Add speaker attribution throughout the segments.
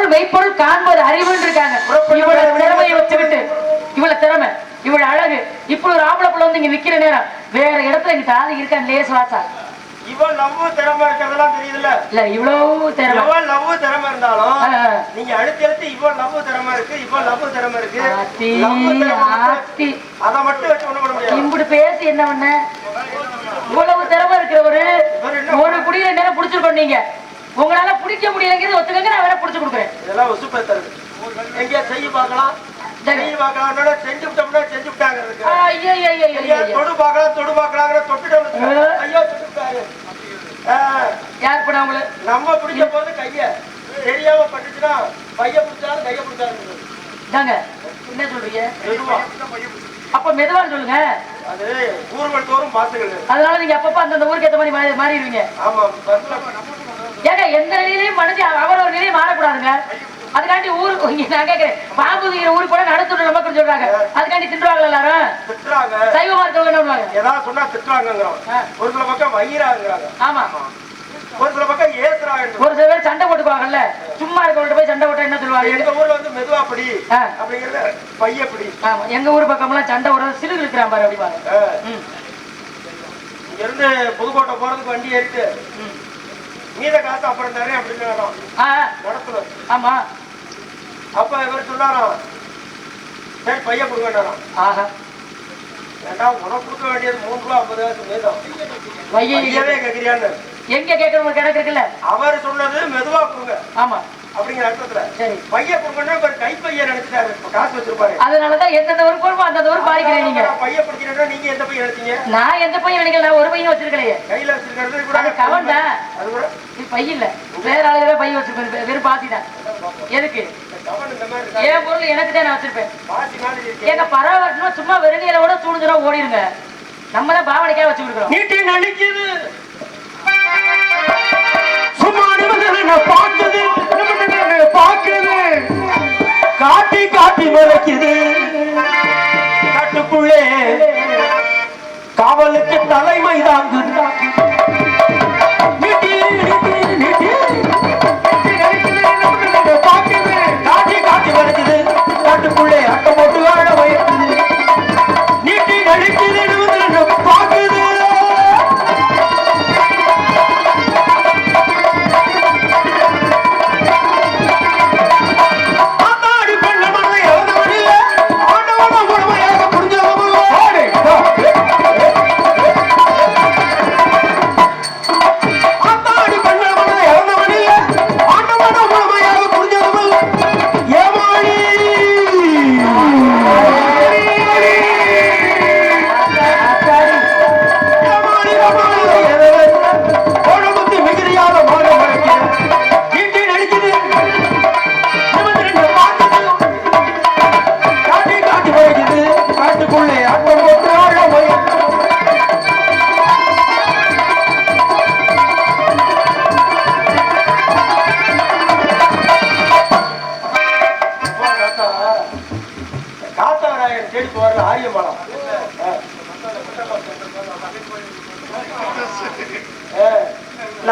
Speaker 1: பார்ப்போர் மெய்ப்பொருள் காண்பது அறிவுன்னு இருக்காங்க. இவ்வளவு திறமையை வச்சுக்கிட்டு இவ்வளவு திறமை இவ்வளவு அழகு இப்படி ஒரு ஆம்பளை புள்ள வந்து இங்க நிக்கிற நேரம் வேற இடத்துல இங்க தாலி இருக்கான் லேஸ் வாசா.
Speaker 2: இவன் லவ் திறமை இருக்கிறதெல்லாம் தெரியுதுல்ல.
Speaker 1: இல்ல இவ்வளவு திறமை
Speaker 2: இவன் லவ் திறமை இருந்தாலும் நீங்க அடுத்து இவன் லவ் திறமை இருக்கு இவன் லவ் திறமை இருக்கு அதை மட்டும் வச்சு ஒண்ணு பண்ண முடியாது. இப்படி
Speaker 1: பேசி என்ன பண்ண இவ்வளவு திறமை இருக்கிறவரு ஒரு குடியில நேரம் புடிச்சிருக்கோம். நீங்க உங்களால பிடிக்க முடியலைங்கிறது ஒத்துக்கங்க, நான் வேற புடிச்சு கொடுக்குறேன்.
Speaker 2: இதெல்லாம் உசுப்பை தருது. எங்கேயா செய்ய பார்க்கலாம் செஞ்சு பார்க்கலாம் செஞ்சு விட்டோம்னா செஞ்சு விட்டாங்க. தொடு பார்க்கலாம் தொடு பார்க்கலாங்கிற தொட்டுட்டோம். ஐயோ தொட்டுட்டாரு
Speaker 1: யார் பண்ண அவங்கள
Speaker 2: நம்ம பிடிக்க போது கைய தெரியாம பட்டுச்சுன்னா பைய பிடிச்சாலும் கைய பிடிச்சாரு.
Speaker 1: தாங்க என்ன சொல்றீங்க? அப்ப மெதுவான்னு சொல்லுங்க.
Speaker 2: அது ஊர்கள் தோறும் பாத்துக்கள்.
Speaker 1: அதனால நீங்க அப்பப்ப அந்த ஊருக்கு ஏற்ற மாதிரி மாறிடுவீங்க.
Speaker 2: ஆமா
Speaker 1: ஏங்க எந்த நிலையிலையும் மனுஷ அவரோட நிலையை மாறக்கூடாதுங்க. அதுக்காண்டி ஊருக்கு நான் கேட்கிறேன், பாம்பு ஊருக்கு கூட நடத்துட்டு நமக்கு சொல்றாங்க. அதுக்காண்டி திட்டுவாங்க எல்லாரும்.
Speaker 2: திட்டுறாங்க.
Speaker 1: சைவமா இருக்கவங்க என்ன பண்ணுவாங்க?
Speaker 2: ஏதாவது சொன்னா திட்டுறாங்கிறோம். ஒரு சில பக்கம் வயிறாங்கிறாங்க.
Speaker 1: ஆமா
Speaker 2: ஒரு சில பக்கம் ஏத்துறாங்க.
Speaker 1: ஒரு சில பேர் சண்டை போட்டுக்குவாங்கல்ல, சும்மா இருக்கவங்கள்ட்ட போய் சண்டை போட்டா என்ன சொல்லுவாங்க?
Speaker 2: எங்க ஊர்ல வந்து மெதுவா படி அப்படிங்கறத பையப்படி.
Speaker 1: ஆமா எங்க ஊர் பக்கம் எல்லாம் சண்டை ஒரு சிறு இருக்கிறான் பாரு அப்படிப்பாங்க.
Speaker 2: இங்க இருந்து புதுக்கோட்டை போறதுக்கு வண்டி ஏறிட்டு மீத காசு அப்புறம் தரேன் அப்படின்னு நடத்துறோம்.
Speaker 1: ஆமா
Speaker 2: அப்ப இவர் சொன்னாராம், சரி பைய கொடுங்கன்னாராம்.
Speaker 1: ஆஹா
Speaker 2: ஏண்டா உனக்கு கொடுக்க வேண்டியது 3 ரூபா 50 காசு மீதம் வையவே கேக்குறியான்னு
Speaker 1: எங்க கேட்கறவங்க கணக்கு இருக்குல்ல.
Speaker 2: அவர் சொன்னது மெதுவா கொடுங்க.
Speaker 1: ஆமா
Speaker 2: அப்படிங்கிற அர்த்தத்துல சரி பைய கொடுங்கன்னா இவர் கைப்பைய நினைச்சிட்டாரு, காசு வச்சிருப்பாரு.
Speaker 1: அதனாலதான் எந்தெந்த ஊருக்கு போறோமோ அந்தந்த ஊர் பாதிக்கிறேன். நீங்க
Speaker 2: பைய பிடிக்கிறா நீங்க எந்த பையன் நினைச்சீங்க?
Speaker 1: நான் எந்த பையன் நினைக்கல, ஒரு பையன் வச்சிருக்கலையே.
Speaker 2: கையில வச்சிருக்கிறது
Speaker 1: கவன் தான், அது கூட பை இல்ல, வேற ஆளுகளே பை வச்சிருப்பேன். வெறும் பாசி தான். எதுக்கு என் பொருள் எனக்கு தான் நான் வச்சிருப்பேன். எங்க பரவாயில்ல சும்மா வெறுங்கையில கூட சூடுதுனா ஓடிடுங்க. நம்ம தான் பாவனைக்காக வச்சு கொடுக்குறோம்.
Speaker 2: நீட்டி நடிக்குது சும்மா பாக்குது பாக்குது காட்டி காட்டி மறைக்குது காட்டுக்குள்ளே காவலுக்கு தலைமை தாங்குது. காட்டுக்குள்ளே அட்ட போட்டு வாழ வயக்குது நீட்டி நடிக்குது பாக்குது.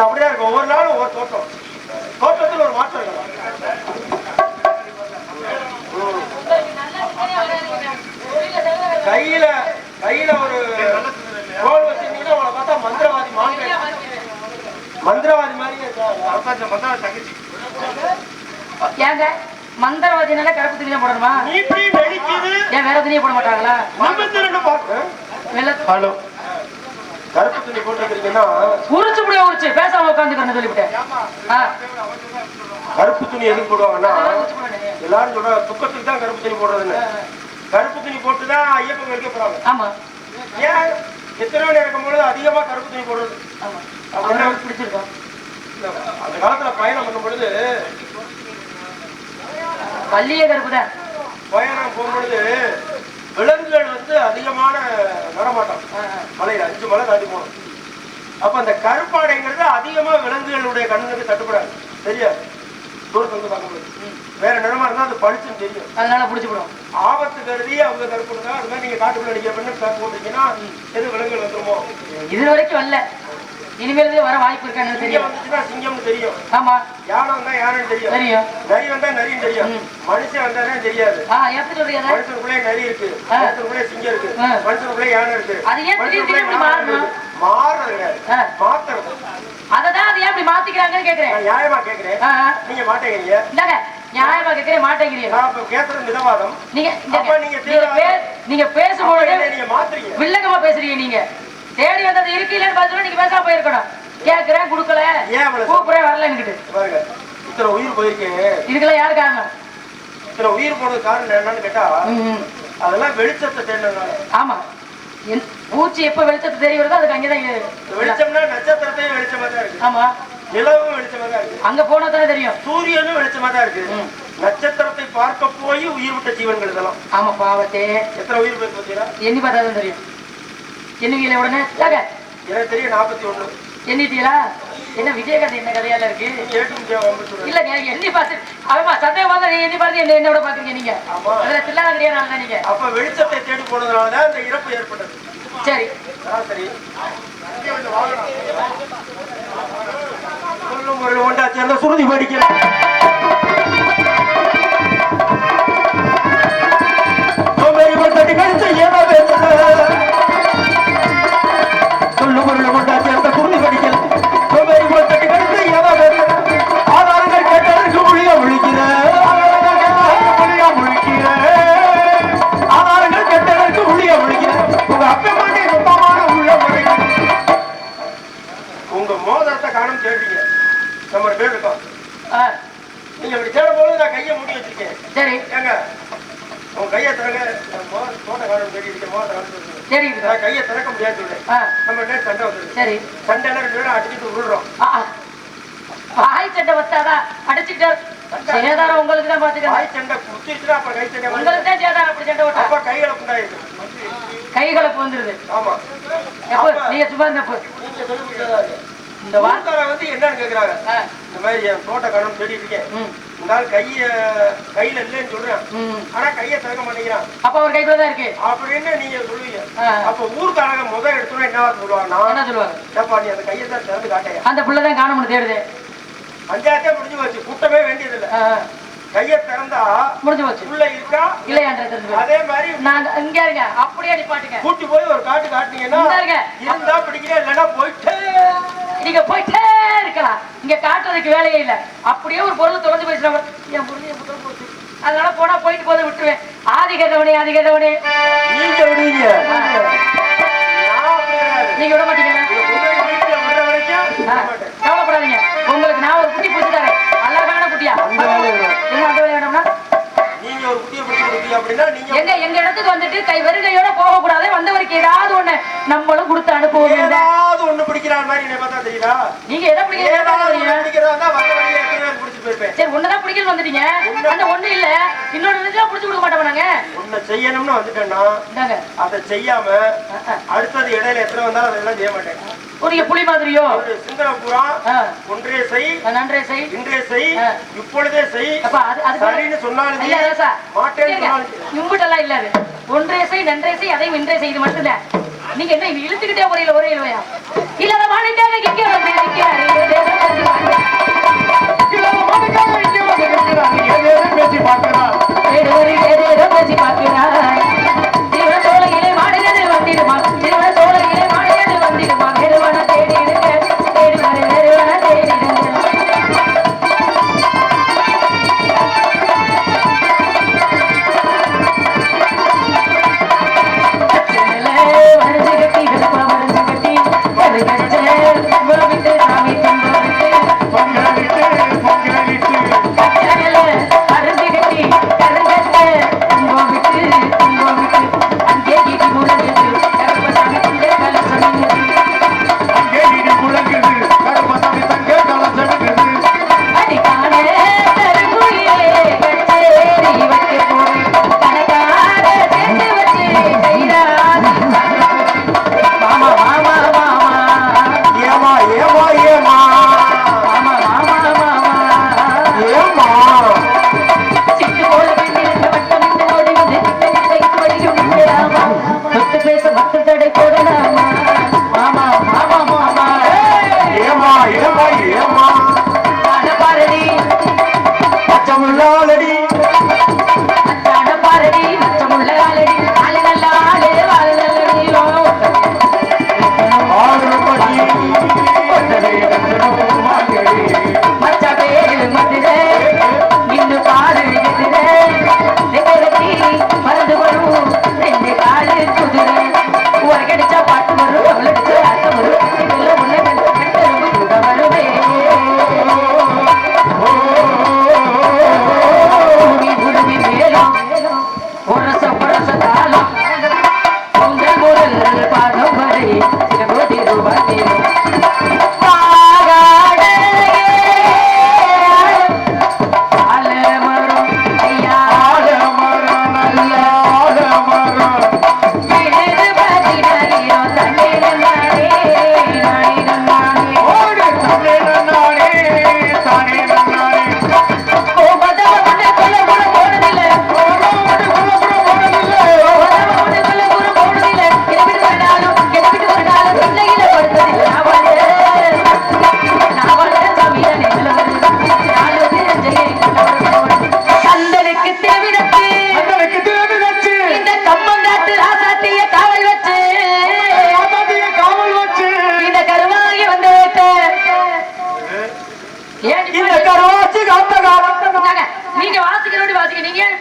Speaker 2: அப்படியே இருக்கும். ஒவ்வொரு நாளும் ஒவ்வொரு தோட்டம், தோட்டத்தில் ஒரு மாற்றம் இருக்கும். கையில கையில ஒரு கோல் வச்சிருந்தீங்கன்னா அவளை பார்த்தா மந்திரவாதி மந்திரவாதி மாதிரியே தங்கச்சி.
Speaker 1: ஏங்க மந்திரவாதினால கருப்பு துணியா போடணுமா? ஏன் வேற துணியை போட மாட்டாங்களா?
Speaker 2: ஹலோ கருப்பு துணி போட்டுருக்கீங்கன்னா
Speaker 1: உரிச்சு முடிய உரிச்சு பேசாம உட்காந்துக்கிறேன்னு சொல்லிவிட்டேன்.
Speaker 2: கருப்பு துணி எதுக்கு போடுவாங்கன்னா எல்லாரும் சொல்றாங்க துக்கத்துக்கு தான் கருப்பு துணி போடுறதுன்னு. கருப்பு துணி போட்டுதான் ஐயப்பன் வைக்க போறாங்க.
Speaker 1: ஆமா
Speaker 2: ஏன் எத்தனை மணி இருக்கும்போது அதிகமா கருப்பு துணி போடுறது
Speaker 1: பிடிச்சிருக்கோம்.
Speaker 2: அந்த காலத்துல பயணம் பண்ணும் பொழுது
Speaker 1: பள்ளிய கருப்பு தான்
Speaker 2: பயணம் போகும்பொழுது விலங்குகள் வந்து அதிகமான வரமாட்டோம். மலையில 5 மலை தாண்டி போகணும். அப்ப அந்த கருப்பாடைங்கிறது அதிகமா விலங்குகளுடைய கண்ணுக்கு தட்டுப்படாது, தெரியாது. தூரத்துல வந்து பார்க்க முடியாது. வேற நிறமா இருந்தா அது பளிச்சுன்னு தெரியும்.
Speaker 1: அதனால பிடிச்சிடும்.
Speaker 2: ஆபத்து கருதி அவங்க கருப்புடுங்க. அது மாதிரி நீங்க காட்டுக்குள்ள நிக்க பண்ணி போட்டீங்கன்னா எது விலங்குகள் வந்துருமோ.
Speaker 1: இது வரைக்கும் வரல. இனிமேல் வர வாய்ப்பு இருக்கான்னு
Speaker 2: சிங்கம்
Speaker 1: தெரியும்.
Speaker 2: வந்துச்சுன்னா சிங்கம்னு தெரியும்.
Speaker 1: ஆமா.
Speaker 2: யானை வந்தா யானைன்னு தெரியும்.
Speaker 1: தெரியும்.
Speaker 2: நரி வந்தா நரின்னு தெரியும். மனுஷன் வந்தாதான் தெரியாது.
Speaker 1: எப்படி சொல்றீங்க?
Speaker 2: மனுஷனுக்குள்ளே நரி இருக்கு, மனுஷனுக்குள்ளே சிங்கம் இருக்கு, மனுஷனுக்குள்ளே யானை இருக்கு.
Speaker 1: அது ஏன் திடீர்னு மாறணும்?
Speaker 2: மாறுறது கிடையாது, மாத்துறது.
Speaker 1: அததான் அது ஏன் இப்படி மாத்திக்கிறாங்கன்னு கேக்குறேன்.
Speaker 2: நான் நியாயமா கேக்குறேன், நீங்க மாட்டேங்கிறீங்க.
Speaker 1: இல்லங்க, நியாயமா கேக்குறேன், மாட்டேங்கிறீங்க.
Speaker 2: நான் இப்ப கேக்குறது மிதவாதம்.
Speaker 1: நீங்க பேசும்போது
Speaker 2: நீங்க மாத்துறீங்க,
Speaker 1: வில்லங்கமா பேசுறீங்க. நீங்க தேடி வந்தது இருக்கு இல்லன்னு பாத்து நீங்க பேசாம போயிருக்கணும். கேக்குறேன், குடுக்கல, கூப்பிடுறேன், வரலன்னுக்கிட்டு
Speaker 2: பாருங்க. இத்தனை உயிர் போயிருக்கேன்,
Speaker 1: இதுக்கெல்லாம் யாரு காரணம்?
Speaker 2: இத்தனை உயிர் போனது காரணம் என்னன்னு கேட்டா, அதெல்லாம் வெளிச்சத்தை தேடினதுனால.
Speaker 1: ஆமா, பூச்சி எப்ப வெளிச்சத்தை தெரிய வருதோ அதுக்கு அங்கதான்
Speaker 2: வெளிச்சம்னா நட்சத்திரத்தையும் வெளிச்சமா தான் இருக்கு. ஆமா, நிலவும் வெளிச்சமா தான் இருக்கு.
Speaker 1: அங்க போனா தானே தெரியும்.
Speaker 2: சூரியனும் வெளிச்சமா தான் இருக்கு. நட்சத்திரத்தை பார்க்க போய் உயிர் விட்ட ஜீவன்கள் இதெல்லாம்.
Speaker 1: ஆமா, பாவத்தே.
Speaker 2: எத்தனை உயிர் போய் பார்த்தீங்களா?
Speaker 1: எண்ணி பார்த்தாதான் தெரியும். எண்ணுவீங்களே உடனே?
Speaker 2: எனக்கு தெரியும் 41.
Speaker 1: எண்ணிட்டீங்களா? என்ன விஜயகாந்த் என்ன கதையால இருக்கு? இல்ல எண்ணி பார்த்து ஆமா, சந்தேகமா தான் நீ எண்ணி பார்த்து என்னோட பாக்குறீங்க நீங்க. அதுல தில்லாத கிடையாது தான் நீங்க. அப்ப வெளிச்சத்தை தேடி போனதுனாலதான் இந்த இறப்பு ஏற்பட்டது. சரி சரி. சொல்லும் ஒரு ஒன்றாச்சு அந்த சுருதி படிக்கலாம். உங்க மோதிரத்தை காணும் தேடுறீங்க, நம்ம பேர் இருக்கோம். நீங்க அப்படி தேடும் போது நான் கையை மூடி வச்சிருக்கேன். சரி ஏங்க, உங்க கையை திறங்க. மோத காணும் தேடிட்டு மோதிரம் கையை திறக்க முடியாது சொல்றேன். நம்ம சண்டை வந்துருக்கு. சரி, சண்டை 2 பேரும் அடிச்சுட்டு விழுறோம். வாய் சண்டை வச்சாதான் அடிச்சுட்டார். சேதாரம் உங்களுக்கு தான் பாத்துக்க. வாய் சண்டை குத்திச்சுனா அப்ப கை சண்டை உங்களுக்கு தான் சேதாரம். அப்படி சண்டை விட்டா அப்ப கைகளை புண்டாயிருக்கு, கைகளுக்கு வந்துருது. ஆமா, நீங்க சும்மா நீங்க சொல்லி இந்த வார்த்தை வந்து என்னன்னு கேக்குறாங்க. இந்த மாதிரி என் தோட்ட காணும் தேடிட்டு இருக்கேன், இந்த ஆள் கையில இல்லைன்னு சொல்றேன், ஆனா கையை திறக்க மாட்டேங்கிறான். அப்ப அவர் கைக்குள்ள தான் இருக்கு அப்படின்னு நீங்க சொல்லுவீங்க. அப்ப ஊர்க்காரங்க முதல் எடுத்துனா என்ன சொல்லுவாங்க? என்ன சொல்லுவாங்க? ஏப்பா நீ அந்த கையை தான் திறந்து காட்டையா, அந்த பிள்ளைதான் காண தேடுது. பஞ்சாயத்தே முடிஞ்சு போச்சு, கூட்டமே வேண்டியதில்லை. கையை திறந்தா முடிஞ்சு போச்சு. உள்ள இருக்கா இல்லையான்றது அதே மாதிரி நாங்க இங்க இருங்க அப்படியே நிப்பாட்டுங்க. கூட்டி போய் ஒரு காட்டு காட்டுனீங்கன்னா இருந்தா பிடிக்கல, இல்லைன்னா போயிட்டே நீங்க போயிட்டே இருக்கலாம். இங்க காட்டுறதுக்கு வேலையே இல்லை. அப்படியே ஒரு பொருள் தொலைஞ்சு போயிடுச்சு, என் பொருள் என் பொருள் போச்சு, அதனால போனா போயிட்டு போதை விட்டுருவேன். ஆதிகேதவனே ஆதிகேதவனே நீங்க விடுவீங்க, நீங்க விட மாட்டீங்க. கவலைப்படாதீங்க, உங்களுக்கு நான் ஒரு குட்டி பிடிச்சி தரேன், அழகான குட்டியா. என்ன அந்த வேலை வேணும்னா நீங்க ஒரு குட்டியை பிடிச்சி கொடுத்தீங்க அப்படின்னா நீங்க எங்க இடத்துக்கு வந்துட்டு கை வருகையோட போக கூடாது. வந்தவருக்கு ஏதாவது ஒண்ணு நம்மளும் கொடுத்து அனுப்புவோம். ஏதாவது ஒண்ணு பிடிக்கிற மாதிரி என்ன பார்த்தா தெரியுதா? நீங்க எதை பிடிக்கிறதா வந்த வழியில எத்தனை பிடிச்சி போயிருப்பேன். சரி, ஒண்ணுதான் பிடிக்கல வந்துட்டீங்க, அந்த ஒண்ணு இல்ல இன்னொன்னு இருந்துச்சுன்னா பிடிச்சி கொடுக்க மாட்டோம். நாங்க ஒண்ணு செய்யணும்னு வந்துட்டேன்னா அதை செய்யாம அடுத்தது இடையில எத்தனை வந்தாலும் அதெல்லாம் செய்ய மாட்டேன். ஒரு புலி மாதிரியோ சிந்தனபுரா ஒன்றே செய், நன்றே செய், இன்றே செய், இப்பொழுதே செய். சரின்னு சொன்னாலும் இம்புட்டெல்லாம் இல்ல. அது ஒன்றே செய், நன்றே செய், அதையும் இன்றே செய், இது மட்டும்தான். நீங்க என்ன இழுத்துக்கிட்டே ஒரே இல்லையா? இல்லாத வாழ்க்கையாக இங்கே வந்து பேசி பார்க்கிறார், பேசி பார்க்கிறார். திருவண்ண சோலையிலே மாடினது வந்திடுமா, திருவண்ண சோலையிலே மாடினது வந்திடுமா, வேறுவன தேடி இருக்க தேடி வர வேறுவன தேடி வருது கட்டி வருது கட்டி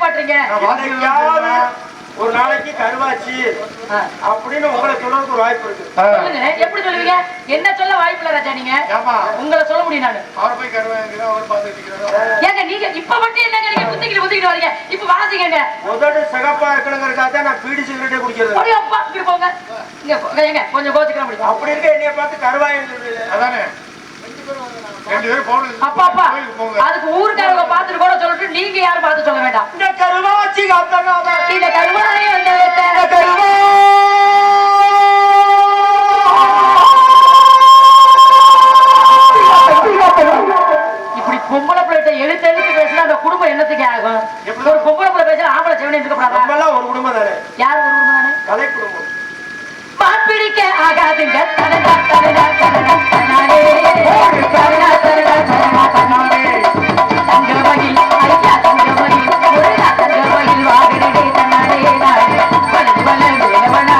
Speaker 1: ஏமாற்றுறீங்க?
Speaker 2: ஒரு நாளைக்கு கருவாச்சி அப்படின்னு உங்களை சொல்றதுக்கு ஒரு வாய்ப்பு இருக்கு.
Speaker 1: சொல்லுங்க, எப்படி சொல்லுவீங்க? என்ன சொல்ல வாய்ப்பு இல்ல ராஜா. நீங்க உங்களை சொல்ல முடியும். நானு ஏங்க நீங்க இப்ப மட்டும் என்னங்க நீங்க குத்திக்கிட்டு வரீங்க? இப்ப வாசிங்க.
Speaker 2: முதல்ல சகப்பா இருக்கணுங்கிறதுக்காக தான் நான் பீடி சிகரெட்டே குடிக்கிறது.
Speaker 1: அப்பா இங்க போங்க, இங்க ஏங்க கொஞ்சம் கோச்சுக்கிற முடியும்.
Speaker 2: அப்படி இருக்க என்னைய பார்த்து கருவாயின்னு சொல்றீங்க. அதானே
Speaker 1: அப்பா அப்பா அதுக்கு ஊருக்காரங்க பார்த்துட்டு கூட சொல்லிட்டு நீங்க யாரும் பார்த்து சொல்ல வேண்டாம்.
Speaker 2: இந்த கருவாச்சி
Speaker 1: இந்த கருவாயை இப்படி பொம்பளை பிள்ளைகிட்ட எழுத்து பேசினா அந்த குடும்பம் என்னத்துக்கு ஆகும்? ஒரு பொம்பளை பிள்ளை பேசினா ஆம்பளை செவனி இருக்கப்படாதா?
Speaker 2: ஒரு குடும்பம் தானே.
Speaker 1: யார் ஒரு குடும்பம் தானே?
Speaker 2: கலை குடும்பம்.
Speaker 1: பாப்பிடிக்க ஆகாதுங்க தனடா தனடா தனடா தனாலே தனடா தனடா தனடா தனாலே தங்கமயில் ஐயா தங்கமயில் முருகா தங்கமயில் வாகனே தன்னாலே நானே பல பல வேலவனா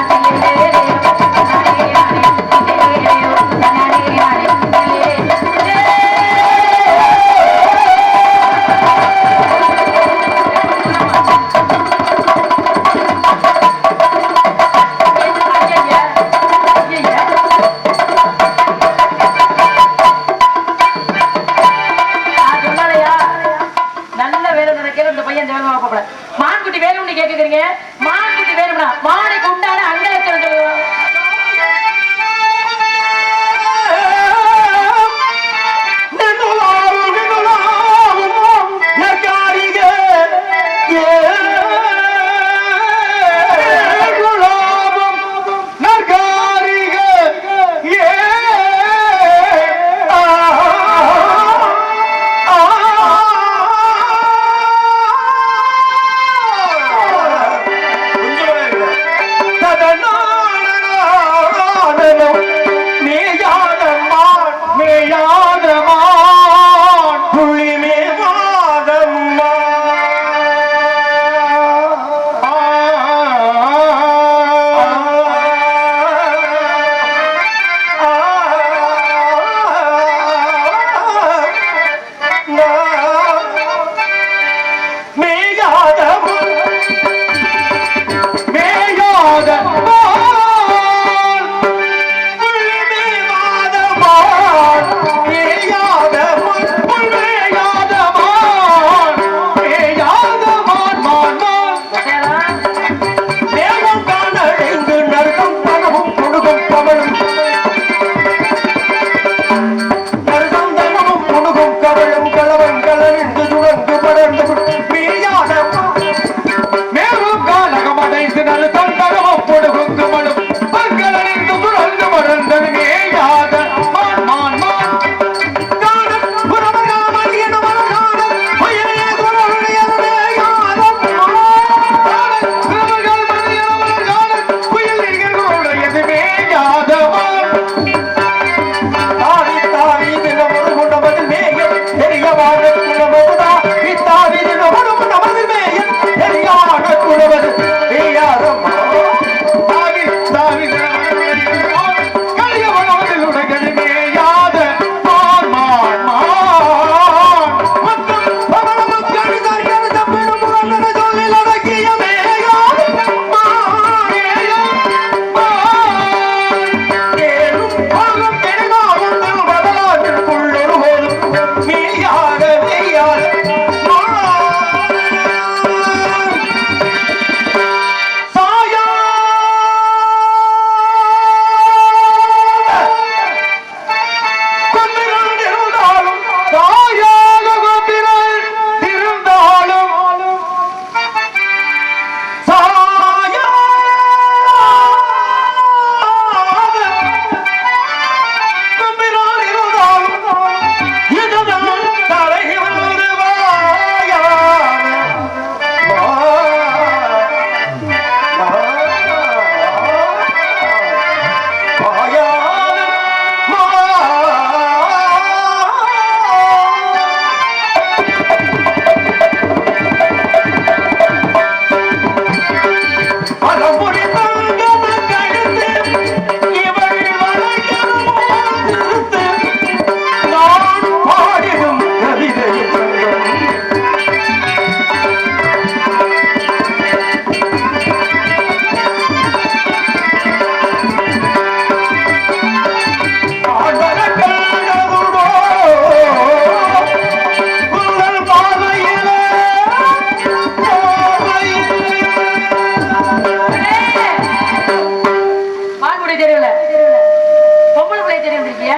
Speaker 1: இருந்திருக்கிய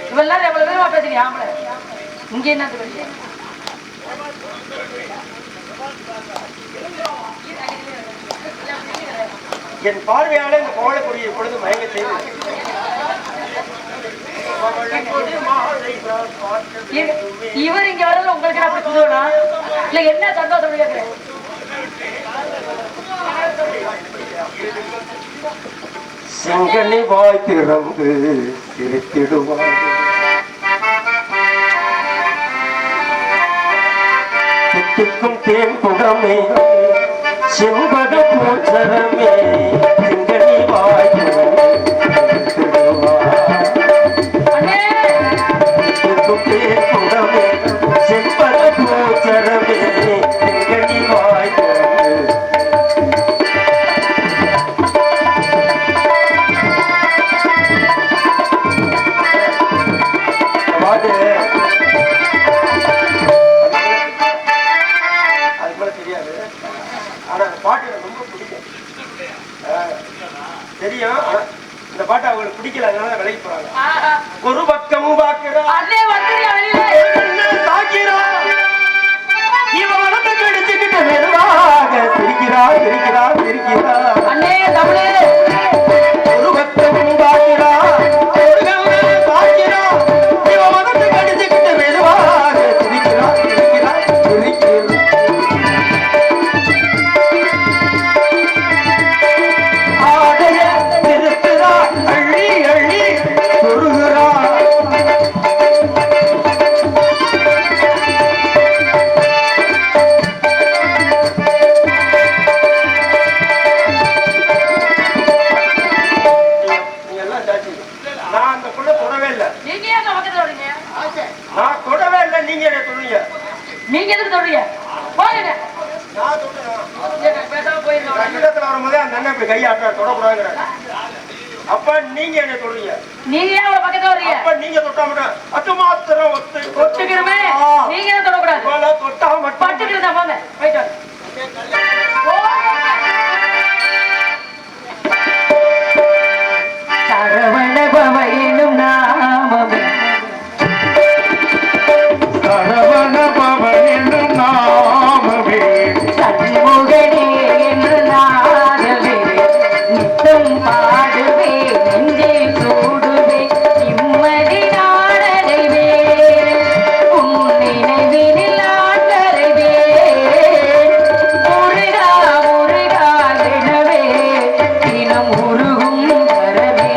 Speaker 1: இவெல்லாம் எவ்வளவு பேருமா பேசுறீங்க ஆம்பளை இங்க என்ன பேசுறீங்க
Speaker 2: என் பார்வையால இந்த கோவலக்குடியை இப்பொழுது மயங்க செய்து
Speaker 1: இவர் இங்க வரல உங்களுக்கு அப்படி சொல்லுவா இல்ல என்ன சந்தோஷம் கேட்கிறேன்
Speaker 2: செங்கனி வாய் திறந்து சிரித்திடுவார் தித்திக்கும் தேன் குடமே செம்பக பூச்சரமே செங்கனி வாய் திறந்து சிரித்திடுவார் தித்திக்கும் தேன் குடமே செம்பக பூச்சரமே செங்கனி வாய் திறந்து தெரியும் இந்த பாட்டு அவங்களுக்கு பிடிக்கல அதனால விலகி போறாங்க ஒரு பக்கம் பாக்குறான் இவன் வளர்த்து கடிச்சுக்கிட்டு மெதுவாக சிரிக்கிறான் சிரிக்கிறான் சிரிக்கிறான் ஒரு பக்கம் பாக்குறான் இவன் வளர்த்து கடிச்சுக்கிட்டு மெதுவாக சிரிக்கிறான் சிரிக்கிறான் சிரிக்கிறான்
Speaker 1: நீங்க எதுக்கு சொல்றீங்க போங்க நான் சொல்றேன் பேசாம போயிருந்தோம் இடத்துல வரும்போதே அந்த அண்ணன் இப்படி கையாட்ட தொடக்கூடாதுங்கறாங்க அப்ப நீங்க என்ன சொல்றீங்க நீங்க ஏன் அவளை பக்கத்துல வர்றீங்க அப்ப நீங்க தொட்டா மட்டும் அது மாத்திரம் ஒத்துக்கிறமே நீங்க ஏன் தொடக்கூடாது போல தொட்டா மட்டும் பட்டுக்கிறதா போங்க போயிட்டு சரவண பவ எனும் நாமமே சரவண பவ எனும் நாமமே சண்முகனே என்று நாடவே நித்தம் பாடுவே நெஞ்சில் சூடுவே நிம்மதி நாடடைவே உன் நினைவினில் ஆண்டடைவே முருகா முருகா எனவே தினம் உருகும் வரவே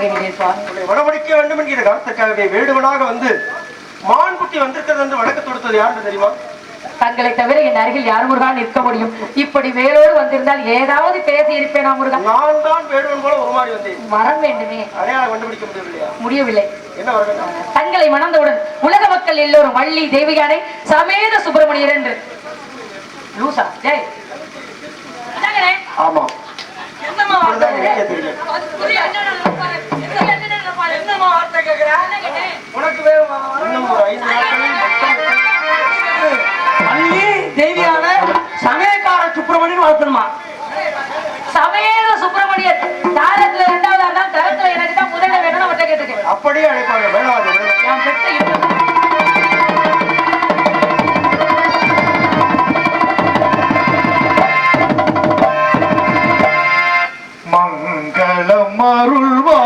Speaker 1: ஆகிவிட்டேன் சுவாமி.
Speaker 2: உன்னை வடமடிக்க வேண்டும் என்கிற காரணத்திற்காகவே வேடுவனாக வந்து மான்குட்டி வந்திருக்கிறது என்று வழக்கு தொடுத்தது யாருக்கு தெரியுமா?
Speaker 1: தங்களை தவிர என் அருகில் யார் முருகா நிற்க முடியும்? இப்படி வேலோடு வந்திருந்தால் ஏதாவது பேசி இருப்பேனா முருகா?
Speaker 2: நான் தான் வேடுவன் போல உருமாறி வந்தேன்.
Speaker 1: வரம் வேண்டுமே,
Speaker 2: அடையாளம் கண்டுபிடிக்க முடியவில்லையா?
Speaker 1: முடியவில்லை.
Speaker 2: என்ன வர வேண்டும்?
Speaker 1: தங்களை மணந்தவுடன் உலக மக்கள் எல்லோரும் வள்ளி தேவியானை சமேத சுப்பிரமணியர் என்று லூசா ஜெய்.
Speaker 2: ஆமா,
Speaker 1: என்னமா
Speaker 2: இப்படிதான் எனக்கே தெரியும்.
Speaker 3: உனக்கு வேணுமா?
Speaker 2: இன்னும் ஒரு 5 நாட்களில்
Speaker 3: வள்ளி தேவியான சமயக்கார சுப்பிரமணியன் வளர்த்தணுமா?
Speaker 1: சமேத சுப்பிரமணியர் தாரத்துல 2வது ஆள், தரத்துல எனக்கு தான் முதல்ல வேணும்னு அவட்ட கேட்டுக்கேன்.
Speaker 2: அப்படியே அழைப்பாங்க. வேணாது
Speaker 1: என் பெற்ற இன்னும்
Speaker 4: மங்களம் அருள்வா